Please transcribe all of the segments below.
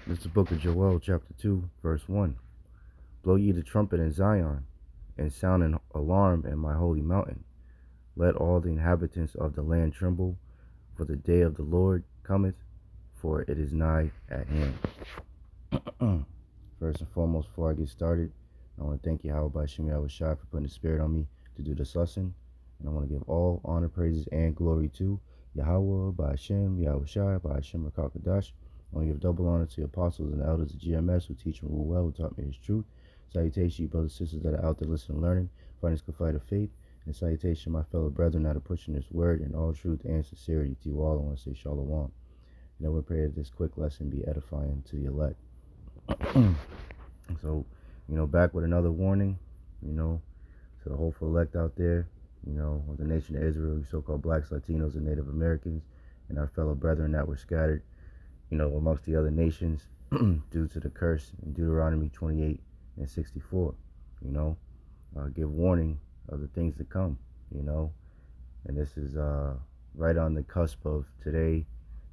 This is the book of Joel, chapter 2, verse 1. Blow ye the trumpet in Zion, and sound an alarm in my holy mountain. Let all the inhabitants of the land tremble, for the day of the Lord cometh, for it is nigh at hand. First and foremost, before I get started, I want to thank Bahasham, Yahawashi for putting the spirit on me to do this lesson. And I want to give all honor, praises, and glory to Yahawah, Bahasham, Yahawashi, Bahasham, Rakakadash. I want to give double honor to the apostles and the elders of GMS who teach and rule well, who taught me his truth. Salutation, you brothers and sisters that are out there listening and learning, fighting this good fight of faith. And salutation, my fellow brethren that are pushing this word in all truth and sincerity to you all. I want to say shalom. And I would pray that this quick lesson be edifying to the elect. So, back with another warning, to the hopeful elect out there, of the nation of Israel, you so-called blacks, Latinos, and Native Americans, and our fellow brethren that were scattered, amongst the other nations due to the curse in Deuteronomy 28 and 64, give warning of the things to come, and this is right on the cusp of today,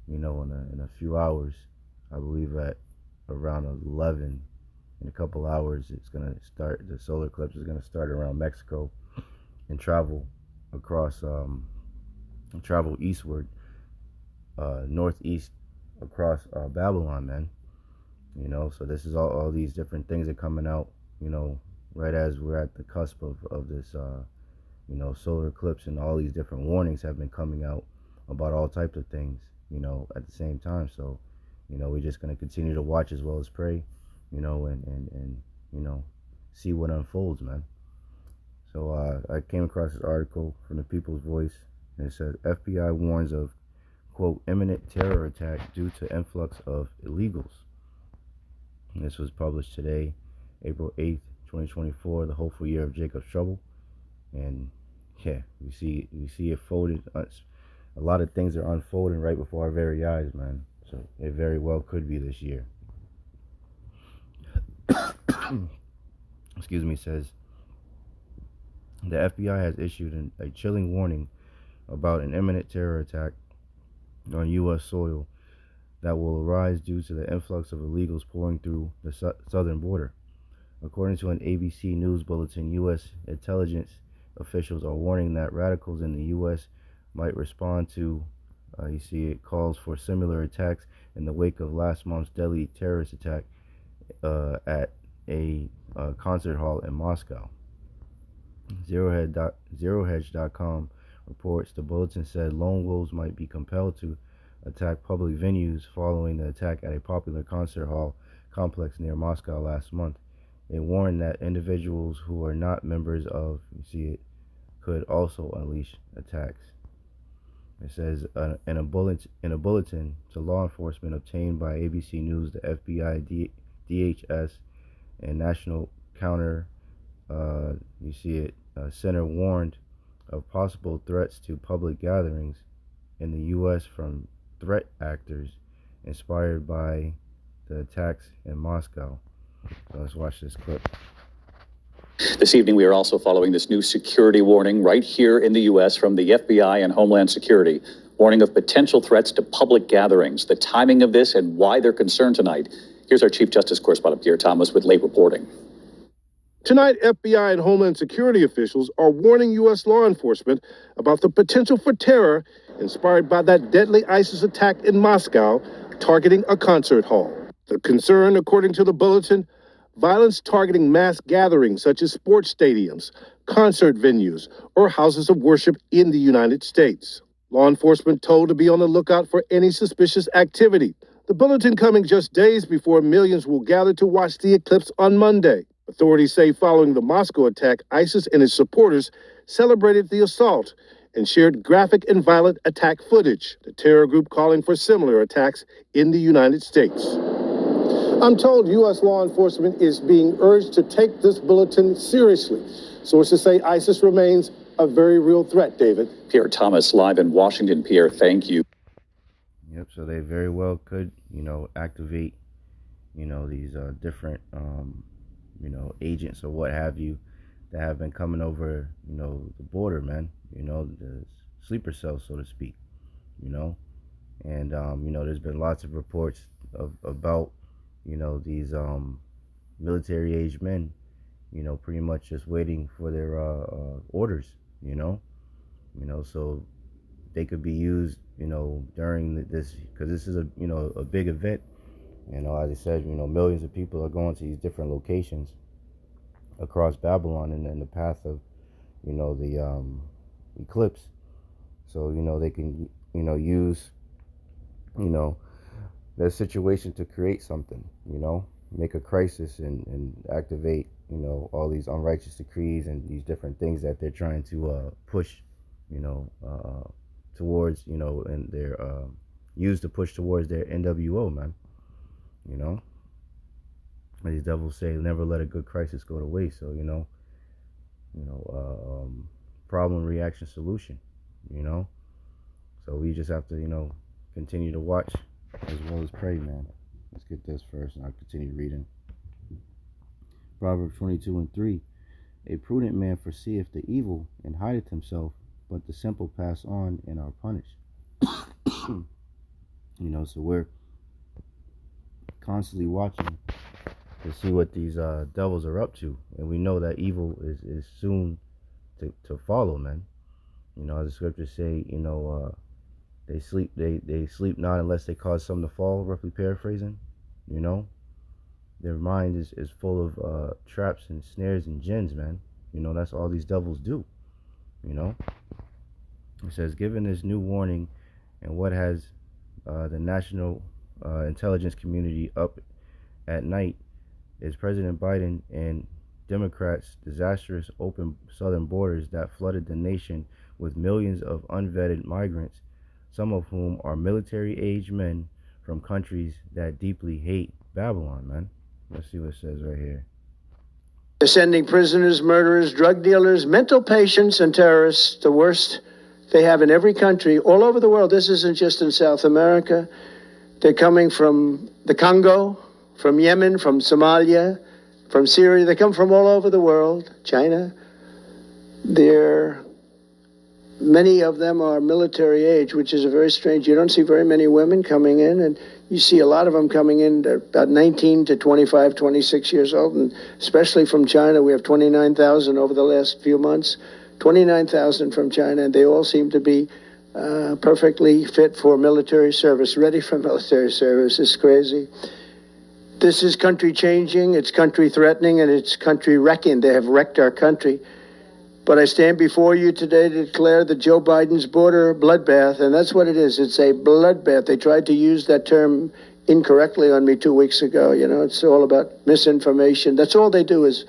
in a few hours, I believe at around 11, in a couple hours, it's going to start, the solar eclipse is going to start around Mexico and travel across, travel eastward, northeast across Babylon, man. So this is all these different things are coming out, right as we're at the cusp of this, solar eclipse, and all these different warnings have been coming out about all types of things, at the same time. So, we're just going to continue to watch as well as pray, and see what unfolds, man. So I came across this article from the People's Voice, and it says FBI warns of, quote, imminent terror attack due to influx of illegals. And this was published today, April 8th, 2024, the hopeful year of Jacob's trouble. And yeah, we see it folded. A lot of things are unfolding right before our very eyes, man. So it very well could be this year. Excuse me, says the FBI has issued a chilling warning about an imminent terror attack on U.S. soil that will arise due to the influx of illegals pouring through the southern border. According to an ABC News bulletin, U.S. intelligence officials are warning that radicals in the U.S. might respond to, calls for similar attacks in the wake of last month's deadly terrorist attack at a concert hall in Moscow. ZeroHedge.com reports the bulletin said lone wolves might be compelled to attack public venues following the attack at a popular concert hall complex near Moscow last month. They warned that individuals who are not members of, could also unleash attacks. It says in a bulletin to law enforcement obtained by ABC News, the FBI, DHS, and National Counter, Center warned of possible threats to public gatherings in the U.S. from threat actors inspired by the attacks in Moscow. So let's watch this clip. This evening, we are also following this new security warning right here in the U.S. from the FBI and Homeland Security, warning of potential threats to public gatherings. The timing of this and why they're concerned tonight. Here's our Chief Justice Correspondent Pierre Thomas with late reporting. Tonight, FBI and Homeland Security officials are warning U.S. law enforcement about the potential for terror inspired by that deadly ISIS attack in Moscow targeting a concert hall. The concern, according to the bulletin, violence targeting mass gatherings such as sports stadiums, concert venues, or houses of worship in the United States. Law enforcement told to be on the lookout for any suspicious activity. The bulletin coming just days before millions will gather to watch the eclipse on Monday. Authorities say following the Moscow attack, ISIS and its supporters celebrated the assault and shared graphic and violent attack footage, the terror group calling for similar attacks in the United States. I'm told U.S. law enforcement is being urged to take this bulletin seriously. Sources say ISIS remains a very real threat, David. Pierre Thomas, live in Washington. Pierre, thank you. Yep, so they very well could, activate, these different, agents or what have you that have been coming over, the border, man, the sleeper cells, so to speak, and, there's been lots of reports about, these military age men, pretty much just waiting for their orders, you know, so they could be used, during this, because this is a big event. As I said, millions of people are going to these different locations across Babylon and in the path of, the eclipse. So, they can, use, you know, that situation to create something, make a crisis and activate, all these unrighteous decrees and these different things that they're trying to push, you know, towards, and they're used to push towards their NWO, man. You know, these devils say never let a good crisis go to waste. So you know, problem, reaction, solution. You know, so we just have to continue to watch as well as pray, man. Let's get this first, and I'll continue reading. Proverbs 22:3. A prudent man foreseeth the evil and hideth himself, but the simple pass on and are punished. So we're constantly watching to see what these devils are up to, and we know that evil is soon to follow, man. As the scriptures say, they sleep not unless they cause some to fall, roughly paraphrasing. Their mind is full of traps and snares and gins, man. That's all these devils do. It says, given this new warning, and what has the national intelligence community up at night is President Biden and Democrats' disastrous open southern borders that flooded the nation with millions of unvetted migrants, some of whom are military-age men from countries that deeply hate Babylon, man. Let's see what it says right here. They're sending prisoners, murderers, drug dealers, mental patients, and terrorists, the worst they have in every country, all over the world. This isn't just in South America. They're coming from the Congo, from Yemen, from Somalia, from Syria. They come from all over the world, China. Many of them are military age, which is a very strange. You don't see very many women coming in, and you see a lot of them coming in about 19 to 25, 26 years old, and especially from China. We have 29,000 over the last few months, 29,000 from China, and they all seem to be perfectly fit for military service, ready for military service. It's crazy. This is country changing, it's country threatening, and it's country wrecking. They have wrecked our country. But I stand before you today to declare that Joe Biden's border bloodbath, and that's what it is. It's a bloodbath. They tried to use that term incorrectly on me 2 weeks ago. It's all about misinformation. That's all they do is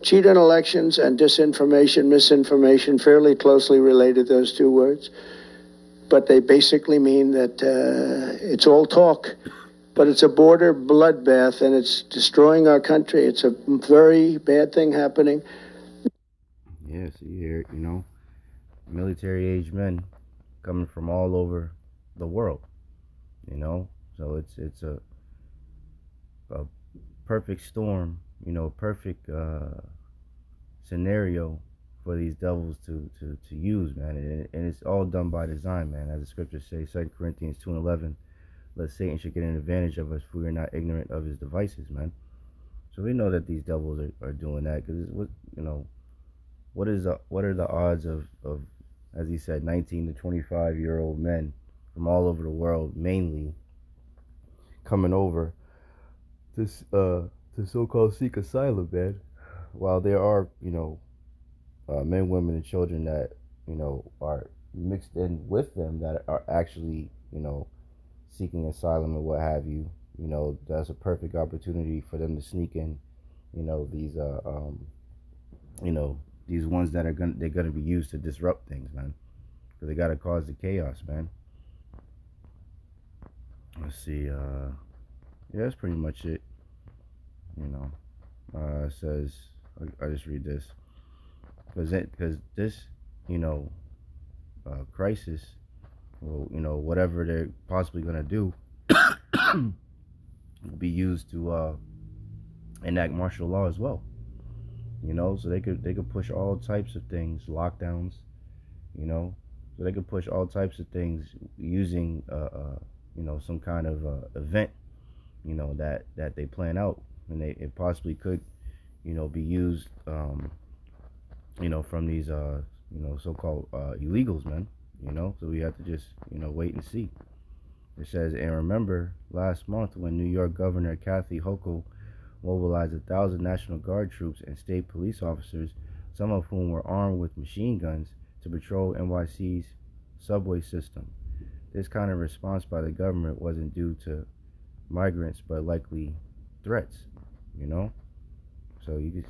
cheat on elections and disinformation, misinformation, fairly closely related, those two words. But they basically mean that it's all talk, but it's a border bloodbath, and it's destroying our country. It's a very bad thing happening. Yeah, see here, military age men coming from all over the world, so it's a perfect storm, perfect scenario for these devils to use, man, and it's all done by design, man. As the scriptures say, 2 Corinthians 2:11, lest Satan should get an advantage of us, for we are not ignorant of his devices, man. So we know that these devils are doing that, because what are the odds of, as he said, 19 to 25-year-old men from all over the world, mainly coming over to so-called seek asylum, man? While there are, men, women, and children that, are mixed in with them that are actually, seeking asylum and what have you, that's a perfect opportunity for them to sneak in, these ones that they're gonna be used to disrupt things, man, because they gotta cause the chaos, man. Let's see. Yeah, that's pretty much it. It says, I just read this because this, crisis, or whatever they're possibly gonna do, will be used to enact martial law as well. So they could push all types of things, lockdowns, so they could push all types of things using some kind of event, that they plan out, and it possibly could, be used, from these, so-called illegals, man. So we have to just, wait and see. It says, and remember last month when New York Governor Kathy Hochul mobilized 1,000 National Guard troops and state police officers, some of whom were armed with machine guns, to patrol NYC's subway system. This kind of response by the government wasn't due to migrants, but likely threats, you know? So you can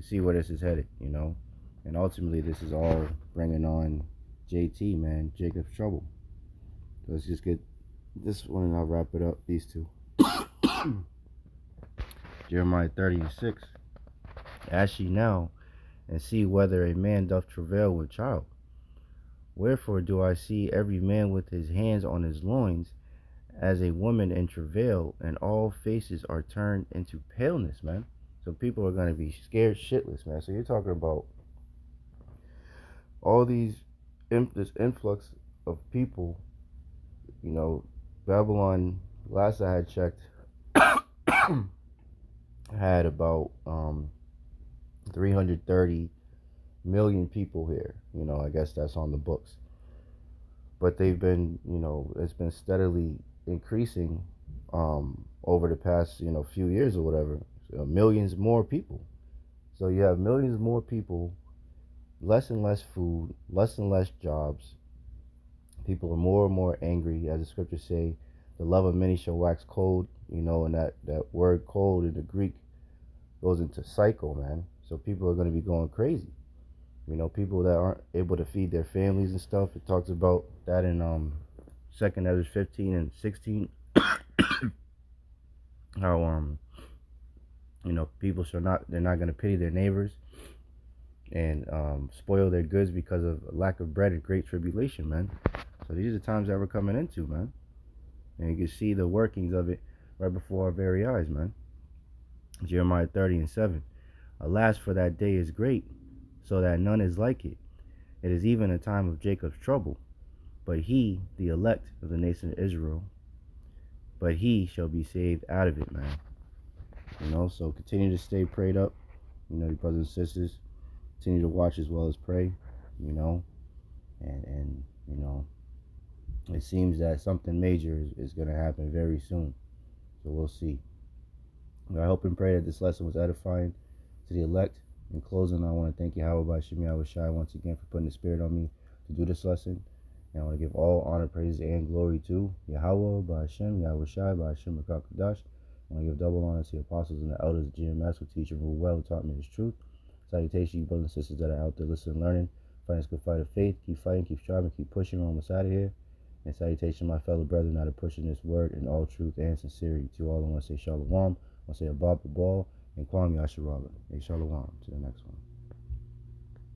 see where this is headed, And ultimately, this is all bringing on JT, man, Jacob's Trouble. So let's just get this one and I'll wrap it up, these two. Jeremiah 30:6. Ask ye now, and see whether a man doth travail with child. Wherefore do I see every man with his hands on his loins, as a woman in travail, and all faces are turned into paleness, man. So people are going to be scared shitless, man. So you're talking about all this influx of people, Babylon, last I had checked, had about 330 million people here. I guess that's on the books. But they've been, it's been steadily increasing over the past, few years or whatever. So millions more people. So you have millions more people, less and less food, less and less jobs. People are more and more angry, as the scriptures say. The love of many shall wax cold, and that word cold in the Greek goes into psycho, man. So people are going to be going crazy. People that aren't able to feed their families and stuff. It talks about that in 2nd Ezra 15 and 16. How people they're not going to pity their neighbors and spoil their goods because of lack of bread and great tribulation, man. So these are the times that we're coming into, man. And you can see the workings of it right before our very eyes, man. Jeremiah 30:7. Alas, for that day is great, so that none is like it. It is even a time of Jacob's trouble, but he, the elect of the nation of Israel, but he shall be saved out of it, man. So continue to stay prayed up, your brothers and sisters. Continue to watch as well as pray, and it seems that something major is going to happen very soon. So we'll see. I hope and pray that this lesson was edifying to the elect. In closing, I want to thank Yahawah, Bahasham, Yahawashi once again for putting the spirit on me to do this lesson. And I want to give all honor, praise, and glory to Yahawah, Bahasham, Yahawashi, Bahasham, Rakakadash. I want to give double honor to the apostles and the elders of GMS who teach and rule well, who taught me his truth. Salutations, you brothers and sisters that are out there listening and learning. Fighting this good fight of faith. Keep fighting, keep striving, keep pushing. We're almost out of here. And salutation, my fellow brethren, that are pushing this word in all truth and sincerity. To all, I want to say shalom. I want to say abab, babal, and kwam yasharala. Hey, shalom. To the next one.